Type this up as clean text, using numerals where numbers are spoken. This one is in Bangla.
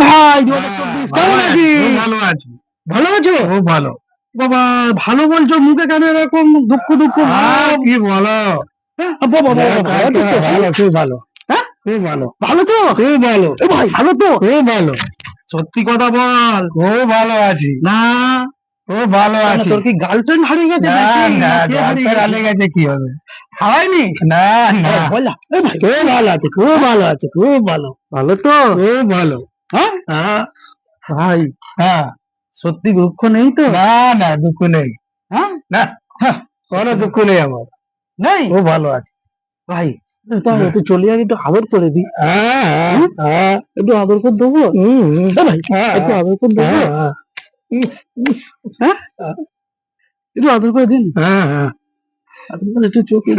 ভাই 2024 কেমন আছিস? ভালো আছি। ভালো আছো? খুব ভালো। বাবা ভালো বলছো, মুখে কেন এরকম দুঃখ দুঃখ ভাব? কি বলো? হ্যাঁ, বাবা, বাবা, ভালো আছিস তো? ভালো, খুব ভালো। হ্যাঁ? খুব ভালো। ভালো তো? খুব ভালো। এ ভাই ভালো তো? খুব ভালো। সত্যি কথা বল। খুব ভালো আছি। না খুব ভালো কেন, আছি। তোর কি গার্লফ্রেন্ড হারিয়ে গেছে না নাকি? না, কে হারিয়ে গার্লফ্রেন্ড গেছে? হারিয়ে গেছে কি হবে? হারায়নি? না না, বল না। এ ভাই খুব ভালো আছে, খুব ভালো আছে, খুব ভালো। ভালো তো? খুব ভালো। হ্যাঁ হ্যাঁ ভাই, হ্যাঁ। সত্যি দুঃখ নেই তো? না না, দুঃখ নেই। হ্যাঁ না, কোনো দুঃখ নেই আমার। নেই খুব ভালো আছে। ভাই। তুই চলে যাবি, একটু আদর করে দি। একটু আদর করে দেবো? এ ভাই একটু আদর করে দেবো? হ্যাঁ একটু আদর করে দিন। আদর করে একটু চোখে